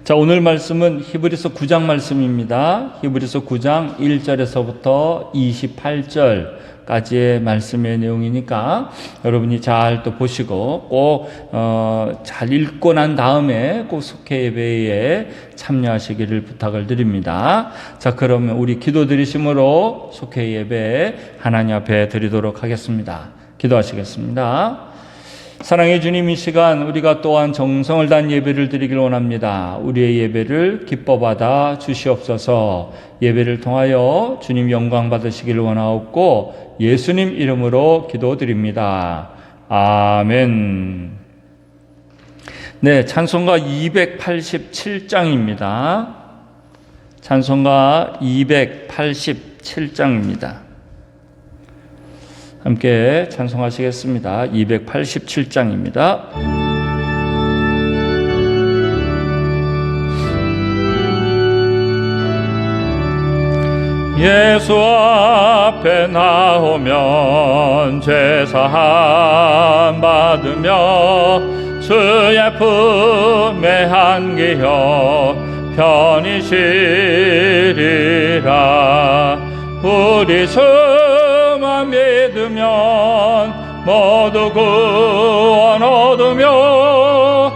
자, 오늘 말씀은 히브리서 9장 말씀입니다. 히브리서 9장 1절에서부터 28절까지의 말씀의 내용이니까 여러분이 잘 또 보시고 꼭 잘 읽고 난 다음에 꼭 속회 예배에 참여하시기를 부탁을 드립니다. 자, 그러면 우리 기도 드리심으로 속회 예배 하나님 앞에 드리도록 하겠습니다. 기도하시겠습니다. 사랑의 주님, 이 시간 우리가 또한 정성을 다한 예배를 드리길 원합니다. 우리의 예배를 기뻐 받아 주시옵소서. 예배를 통하여 주님 영광 받으시길 원하옵고 예수님 이름으로 기도드립니다. 아멘. 네, 찬송가 287장입니다. 찬송가 287장입니다. 함께 찬송하시겠습니다. 287장입니다. 예수 앞에 나오면 죄사함 받으며 주의 품에 안기어 편히 쉬리라. 우리 주만 믿으면 모두 구원 얻으며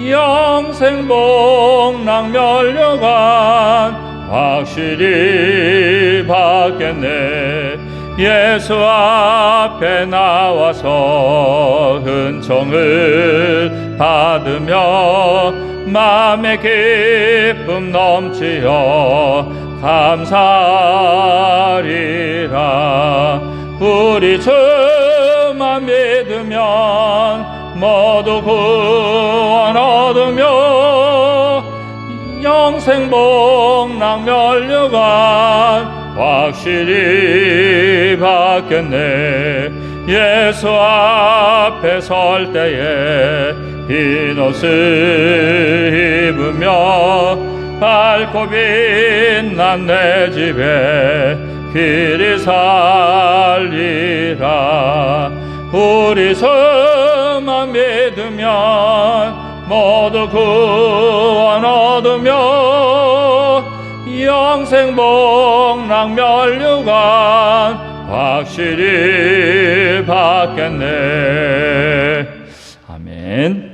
영생 복락 멸류관 확실히 받겠네. 예수 앞에 나와서 은총을 받으며 마음의 기쁨 넘치어 감사하리라. 우리 주만 믿으면 모두 구원 얻으며 영생 복락 멸류관 확실히 받겠네. 예수 앞에 설 때에 흰 옷을 입으며 밝고 빛난 내 집에 길이 살리라. 우리 주만 믿으면 모두 구원 얻으며 영생 복락 멸류관 확실히 받겠네. 아멘.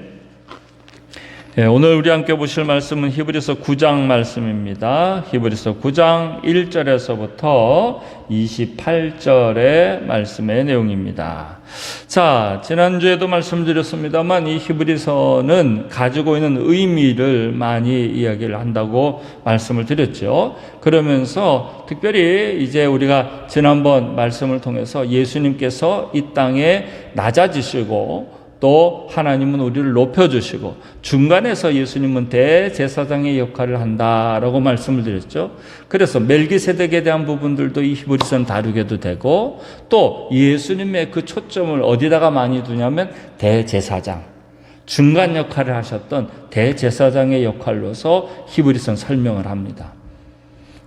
네, 오늘 우리 함께 보실 말씀은 히브리서 9장 말씀입니다. 히브리서 9장 1절에서부터 28절의 말씀의 내용입니다. 자, 지난주에도 말씀드렸습니다만 이 히브리서는 가지고 있는 의미를 많이 이야기를 한다고 말씀을 드렸죠. 그러면서 특별히 이제 우리가 지난번 말씀을 통해서 예수님께서 이 땅에 낮아지시고 또 하나님은 우리를 높여주시고 중간에서 예수님은 대제사장의 역할을 한다라고 말씀을 드렸죠. 그래서 멜기세덱에 대한 부분들도 이 히브리서는 다루게도 되고 또 예수님의 그 초점을 어디다가 많이 두냐면 대제사장, 중간 역할을 하셨던 대제사장의 역할로서 히브리서는 설명을 합니다.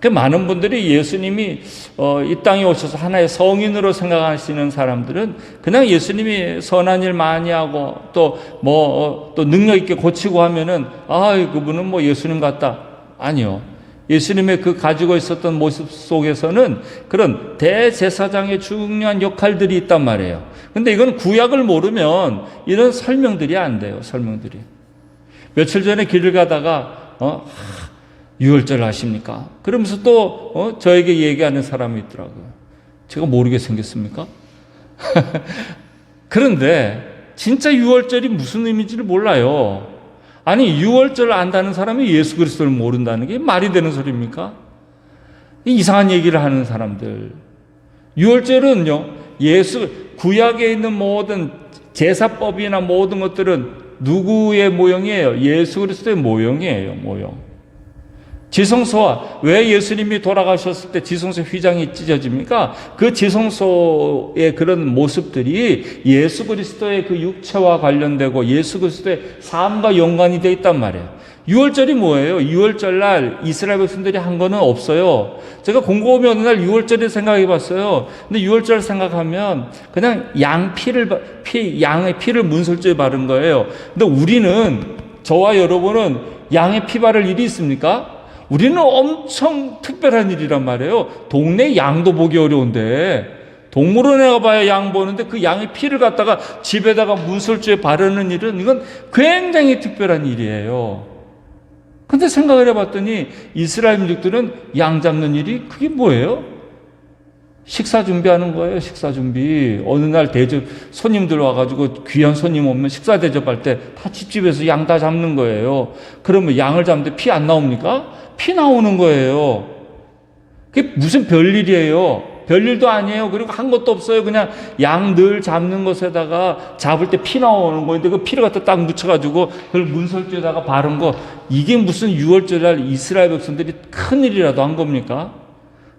그 많은 분들이 예수님이 이 땅에 오셔서 하나의 성인으로 생각하시는 사람들은 그냥 예수님이 선한 일 많이 하고 또 능력 있게 고치고 하면은 그분은 뭐 예수님 같다. 아니요. 예수님의 그 가지고 있었던 모습 속에서는 그런 대제사장의 중요한 역할들이 있단 말이에요. 근데 이건 구약을 모르면 이런 설명들이 안 돼요. 설명들이. 며칠 전에 길을 가다가 유월절 아십니까? 그러면서 또 저에게 얘기하는 사람이 있더라고요. 제가 모르게 생겼습니까? 그런데 진짜 유월절이 무슨 의미인지를 몰라요. 아니, 유월절을 안다는 사람이 예수 그리스도를 모른다는 게 말이 되는 소리입니까? 이상한 얘기를 하는 사람들. 유월절은요, 구약에 있는 모든 제사법이나 모든 것들은 누구의 모형이에요? 예수 그리스도의 모형이에요, 모형. 지성소와 왜 예수님이 돌아가셨을 때 지성소 휘장이 찢어집니까? 그 지성소의 그런 모습들이 예수 그리스도의 그 육체와 관련되고 예수 그리스도의 삶과 연관이 되어 있단 말이에요. 유월절이 뭐예요? 유월절날 이스라엘 백성들이 한 거는 없어요. 제가 공고 오면 어느 날 유월절을 생각해 봤어요. 근데 유월절 생각하면 그냥 양의 피를 문설주에 바른 거예요. 근데 우리는, 저와 여러분은 양의 피 바를 일이 있습니까? 우리는 엄청 특별한 일이란 말이에요. 동네 양도 보기 어려운데 동물원에 가봐야 양 보는데 그 양의 피를 갖다가 집에다가 문설주에 바르는 일은 이건 굉장히 특별한 일이에요. 근데 생각을 해봤더니 이스라엘 민족들은 양 잡는 일이 그게 뭐예요? 식사 준비하는 거예요. 식사 준비. 어느 날 대접 손님들 와가지고 귀한 손님 오면 식사 대접할 때 다 집집에서 양 다 잡는 거예요. 그러면 양을 잡는데 피 안 나옵니까? 피 나오는 거예요. 그게 무슨 별일이에요. 별일도 아니에요. 그리고 한 것도 없어요. 그냥 양 늘 잡는 것에다가 잡을 때 피 나오는 거인데 그 피를 갖다 딱 묻혀가지고 그걸 문설주에다가 바른 거, 이게 무슨 유월절날 이스라엘 백성들이 큰일이라도 한 겁니까?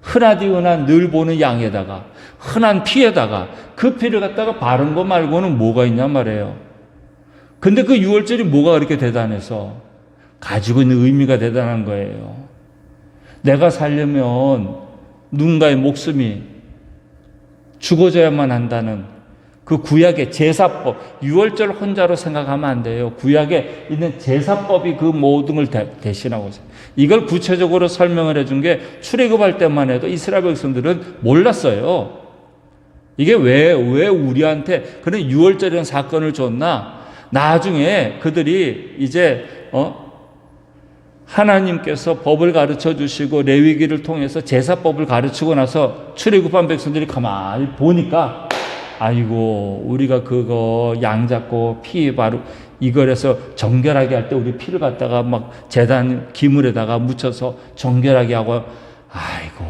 흔하디 흔한 늘 보는 양에다가 흔한 피에다가 그 피를 갖다가 바른 거 말고는 뭐가 있냐 말이에요. 근데 그 유월절이 뭐가 그렇게 대단해서 가지고 있는 의미가 대단한 거예요. 내가 살려면 누군가의 목숨이 죽어져야만 한다는 그 구약의 제사법, 유월절 혼자로 생각하면 안 돼요. 구약에 있는 제사법이 그 모든 걸 대신하고 있어요. 이걸 구체적으로 설명을 해준 게 출애굽할 때만 해도 이스라엘 백성들은 몰랐어요. 이게 왜 우리한테 그런 유월절이라는 사건을 줬나? 나중에 그들이 이제 하나님께서 법을 가르쳐 주시고 레위기를 통해서 제사법을 가르치고 나서 출애굽한 백성들이 가만히 보니까 아이고 우리가 그거 양 잡고 피 바로 이걸 해서 정결하게 할 때 우리 피를 갖다가 막 제단 기물에다가 묻혀서 정결하게 하고 아이고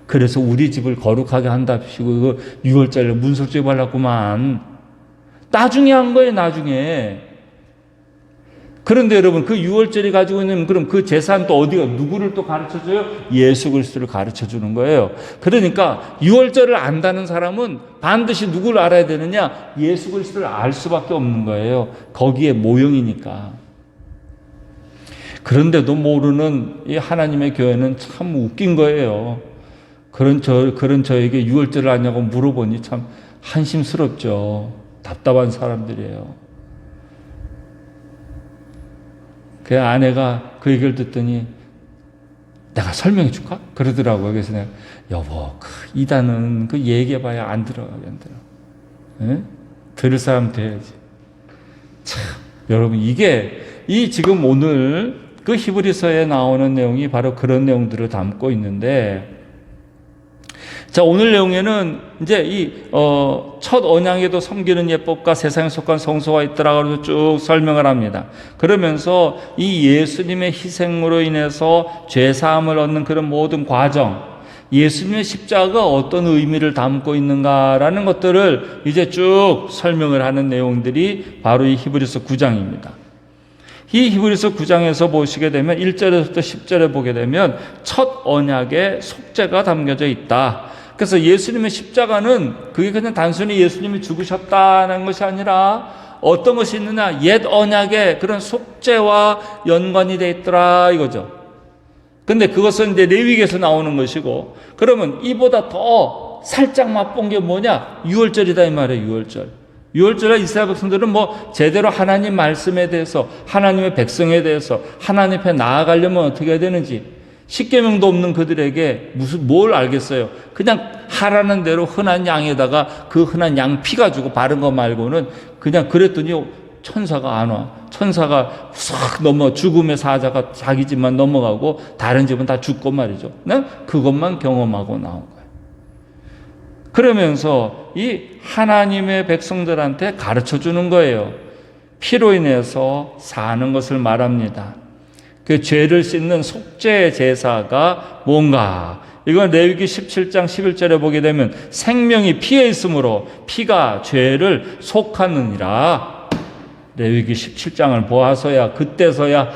그래서 우리 집을 거룩하게 한답시고 이거 유월절에 문설주에 발랐구만. 나중에 한 거예요. 나중에. 그런데 여러분 그 유월절이 가지고 있는 그럼 그 재산 또 어디가 누구를 또 가르쳐줘요? 예수 그리스도를 가르쳐주는 거예요. 그러니까 유월절을 안다는 사람은 반드시 누구를 알아야 되느냐? 예수 그리스도를 알 수밖에 없는 거예요. 거기에 모형이니까. 그런데도 모르는 이 하나님의 교회는 참 웃긴 거예요. 그런 저에게 유월절을 아냐고 물어보니 참 한심스럽죠. 답답한 사람들이에요. 그 아내가 그 얘기를 듣더니 내가 설명해 줄까? 그러더라고요. 그래서 내가 여보 이단은 그 얘기해봐야 안 들어가게 안 들어. 에? 들을 사람 돼야지. 참 여러분 이게 이 지금 오늘 그 히브리서에 나오는 내용이 바로 그런 내용들을 담고 있는데 자, 오늘 내용에는 이제 첫 언약에도 섬기는 예법과 세상에 속한 성소가 있더라고 쭉 설명을 합니다. 그러면서 이 예수님의 희생으로 인해서 죄사함을 얻는 그런 모든 과정, 예수님의 십자가가 어떤 의미를 담고 있는가라는 것들을 이제 쭉 설명을 하는 내용들이 바로 이 히브리서 9장입니다. 이 히브리서 9장에서 보시게 되면 1절에서부터 10절에 보게 되면 첫 언약의 속죄가 담겨져 있다. 그래서 예수님의 십자가는 그게 그냥 단순히 예수님이 죽으셨다는 것이 아니라 어떤 것이 있느냐? 옛 언약의 그런 속죄와 연관이 되어 있더라 이거죠. 근데 그것은 이제 레위기에서 나오는 것이고 그러면 이보다 더 살짝 맛본 게 뭐냐? 유월절이다 이 말이에요. 유월절. 유월절에 이스라엘 백성들은 뭐 제대로 하나님 말씀에 대해서 하나님의 백성에 대해서 하나님 앞에 나아가려면 어떻게 해야 되는지 십계명도 없는 그들에게 뭘 알겠어요. 그냥 하라는 대로 흔한 양에다가 그 흔한 양 피 가지고 바른 거 말고는 그냥 그랬더니 천사가 안 와. 천사가 싹 죽음의 사자가 자기 집만 넘어가고 다른 집은 다 죽고 말이죠. 네? 그것만 경험하고 나온 거예요. 그러면서 이 하나님의 백성들한테 가르쳐 주는 거예요. 피로 인해서 사는 것을 말합니다. 그 죄를 씻는 속죄 제사가 뭔가? 이건 레위기 17장 11절에 보게 되면 생명이 피에 있으므로 피가 죄를 속하느니라. 레위기 17장을 보아서야 그때서야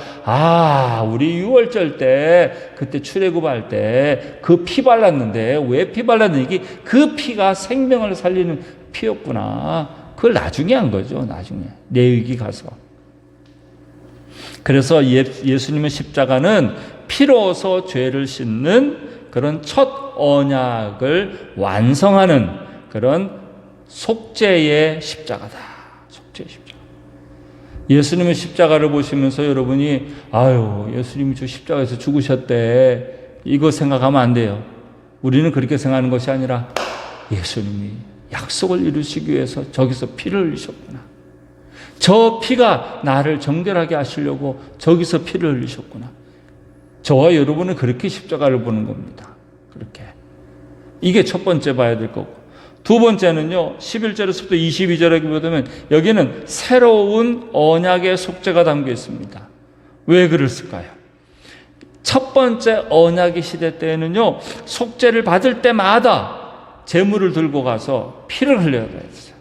우리 유월절 때 그때 출애굽할 때 그 피 발랐는데 왜 피 발랐는지 그 피가 생명을 살리는 피였구나. 그걸 나중에 한 거죠. 나중에 레위기 가서. 그래서 예수님의 십자가는 피로서 죄를 씻는 그런 첫 언약을 완성하는 그런 속죄의 십자가다. 속죄의 십자가. 예수님의 십자가를 보시면서 여러분이 아유, 예수님이 저 십자가에서 죽으셨대, 이거 생각하면 안 돼요. 우리는 그렇게 생각하는 것이 아니라 예수님이 약속을 이루시기 위해서 저기서 피를 흘리셨구나. 저 피가 나를 정결하게 하시려고 저기서 피를 흘리셨구나. 저와 여러분은 그렇게 십자가를 보는 겁니다. 그렇게. 이게 첫 번째 봐야 될 거고. 두 번째는요, 11절에서부터 22절에 보면 여기는 새로운 언약의 속죄가 담겨 있습니다. 왜 그랬을까요? 첫 번째 언약의 시대 때에는요, 속죄를 받을 때마다 제물을 들고 가서 피를 흘려야 했어요.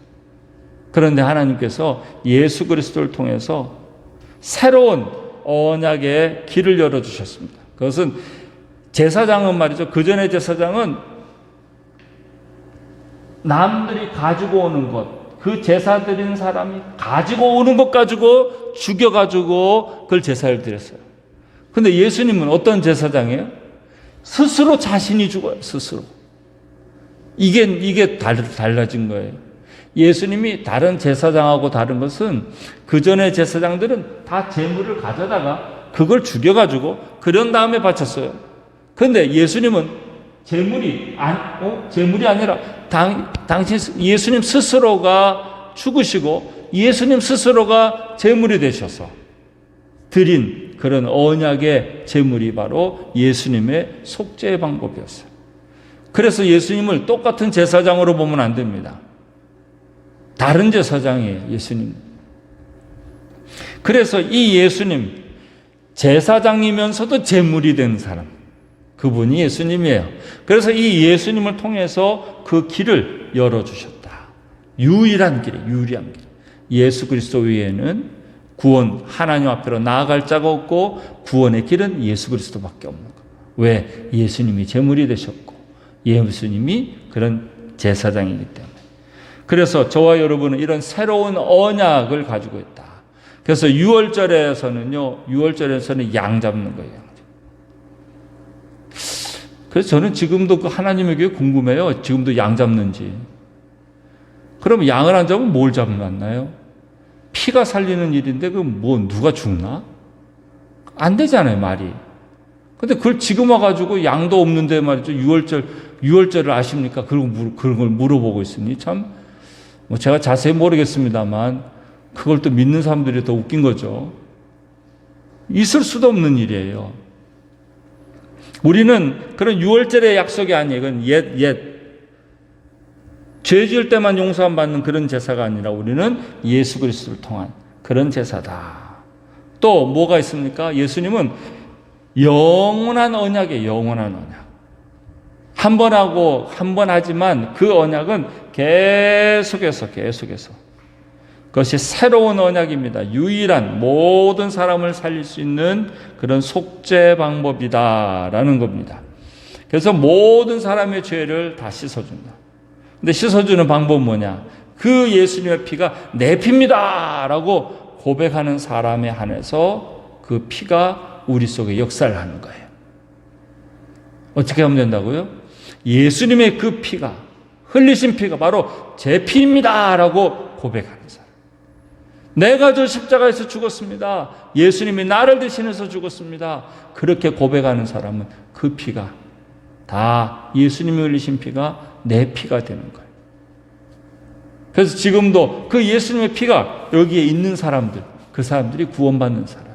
그런데 하나님께서 예수 그리스도를 통해서 새로운 언약의 길을 열어주셨습니다. 그것은 제사장은 말이죠. 그 전에 제사장은 남들이 가지고 오는 것, 그 제사 드리는 사람이 가지고 오는 것 가지고 죽여가지고 그걸 제사를 드렸어요. 근데 예수님은 어떤 제사장이에요? 스스로 자신이 죽어요. 스스로. 이게 달라진 거예요. 예수님이 다른 제사장하고 다른 것은 그 전에 제사장들은 다 제물을 가져다가 그걸 죽여가지고 그런 다음에 바쳤어요. 그런데 예수님은 제물이 아니라 예수님 스스로가 죽으시고 예수님 스스로가 제물이 되셔서 드린 그런 언약의 제물이 바로 예수님의 속죄의 방법이었어요. 그래서 예수님을 똑같은 제사장으로 보면 안 됩니다. 다른 제사장이에요, 예수님. 그래서 이 예수님, 제사장이면서도 제물이 된 사람, 그분이 예수님이에요. 그래서 이 예수님을 통해서 그 길을 열어주셨다. 유일한 길이에요, 유일한 길. 예수 그리스도 외에는 구원, 하나님 앞으로 나아갈 자가 없고 구원의 길은 예수 그리스도밖에 없는 거예요. 왜? 예수님이 제물이 되셨고 예수님이 그런 제사장이기 때문에. 그래서 저와 여러분은 이런 새로운 언약을 가지고 있다. 그래서 6월절에서는 양 잡는 거예요. 그래서 저는 지금도 그 하나님의 교회 궁금해요. 지금도 양 잡는지. 그럼 양을 안 잡으면 뭘 잡나요? 피가 살리는 일인데 누가 죽나? 안 되잖아요, 말이. 근데 그걸 지금 와가지고 양도 없는데 말이죠. 6월절을 아십니까? 그런 걸 물어보고 있으니 참, 제가 자세히 모르겠습니다만, 그걸 또 믿는 사람들이 더 웃긴 거죠. 있을 수도 없는 일이에요. 우리는 그런 6월절의 약속이 아니에요. 그건 죄 지을 때만 용서함 받는 그런 제사가 아니라 우리는 예수 그리스도를 통한 그런 제사다. 또 뭐가 있습니까? 예수님은 영원한 언약이에요. 영원한 언약. 한 번 하고 한 번 하지만 그 언약은 계속해서 그것이 새로운 언약입니다. 유일한 모든 사람을 살릴 수 있는 그런 속죄 방법이다라는 겁니다. 그래서 모든 사람의 죄를 다 씻어준다. 근데 씻어주는 방법은 뭐냐? 그 예수님의 피가 내 피입니다 라고 고백하는 사람에 한해서 그 피가 우리 속에 역사를 하는 거예요. 어떻게 하면 된다고요? 예수님의 그 피가, 흘리신 피가 바로 제 피입니다 라고 고백하는 사람. 내가 저 십자가에서 죽었습니다. 예수님이 나를 대신해서 죽었습니다. 그렇게 고백하는 사람은 그 피가 다 예수님이 흘리신 피가 내 피가 되는 거예요. 그래서 지금도 그 예수님의 피가 여기에 있는 사람들, 그 사람들이 구원받는 사람.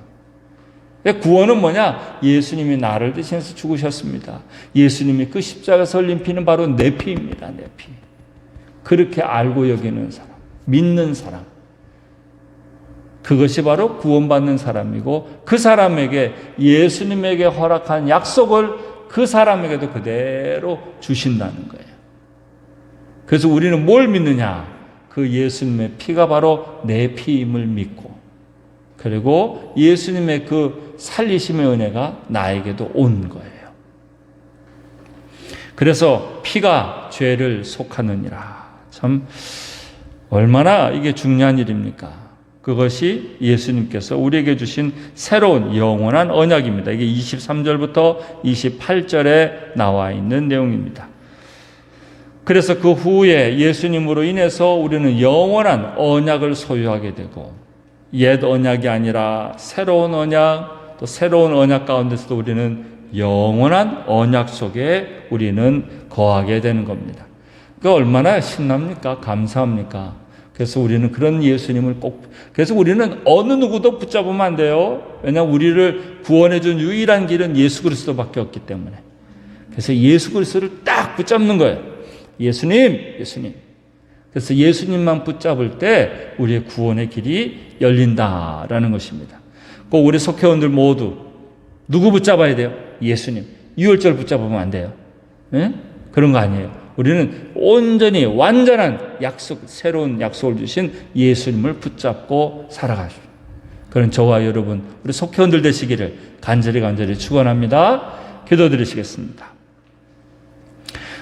구원은 뭐냐? 예수님이 나를 대신해서 죽으셨습니다. 예수님이 그 십자가에서 흘린 피는 바로 내 피입니다. 내 피. 그렇게 알고 여기는 사람, 믿는 사람. 그것이 바로 구원받는 사람이고 그 사람에게 예수님에게 허락한 약속을 그 사람에게도 그대로 주신다는 거예요. 그래서 우리는 뭘 믿느냐? 그 예수님의 피가 바로 내 피임을 믿고 그리고 예수님의 그 살리심의 은혜가 나에게도 온 거예요. 그래서 피가 죄를 속하느니라. 참 얼마나 이게 중요한 일입니까? 그것이 예수님께서 우리에게 주신 새로운 영원한 언약입니다. 이게 23절부터 28절에 나와 있는 내용입니다. 그래서 그 후에 예수님으로 인해서 우리는 영원한 언약을 소유하게 되고 옛 언약이 아니라 새로운 언약, 또 새로운 언약 가운데서도 우리는 영원한 언약 속에 우리는 거하게 되는 겁니다. 그 얼마나 신납니까? 감사합니까? 그래서 우리는 그런 예수님을 그래서 우리는 어느 누구도 붙잡으면 안 돼요. 왜냐하면 우리를 구원해 준 유일한 길은 예수 그리스도밖에 없기 때문에. 그래서 예수 그리스도를 딱 붙잡는 거예요. 예수님. 그래서 예수님만 붙잡을 때 우리의 구원의 길이 열린다라는 것입니다. 꼭 우리 속회원들 모두 누구 붙잡아야 돼요? 예수님. 유월절 붙잡으면 안 돼요. 네? 그런 거 아니에요. 우리는 온전히 완전한 약속, 새로운 약속을 주신 예수님을 붙잡고 살아가죠. 그런 저와 여러분, 우리 속회원들 되시기를 간절히 축원합니다. 기도드리시겠습니다.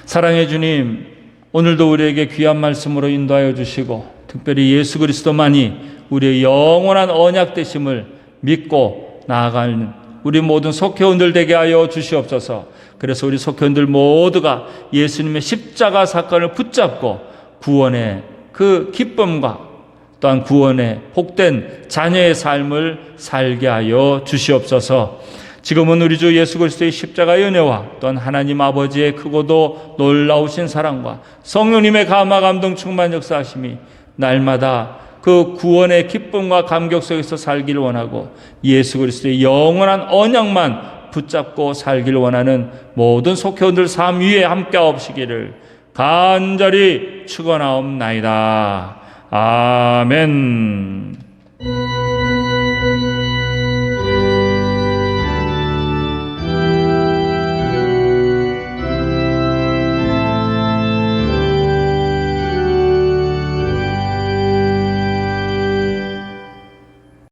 사랑의 주님, 오늘도 우리에게 귀한 말씀으로 인도하여 주시고 특별히 예수 그리스도만이 우리의 영원한 언약 되심을 믿고 나아가는 우리 모든 속회원들 되게 하여 주시옵소서. 그래서 우리 속회원들 모두가 예수님의 십자가 사건을 붙잡고 구원의 그 기쁨과 또한 구원의 복된 자녀의 삶을 살게 하여 주시옵소서. 지금은 우리 주 예수 그리스도의 십자가의 은혜와 또한 하나님 아버지의 크고도 놀라우신 사랑과 성령님의 감화 감동 충만 역사하심이 날마다 그 구원의 기쁨과 감격 속에서 살기를 원하고 예수 그리스도의 영원한 언약만 붙잡고 살기를 원하는 모든 속회원들 삶 위에 함께하옵시기를 간절히 축원하옵나이다. 아멘.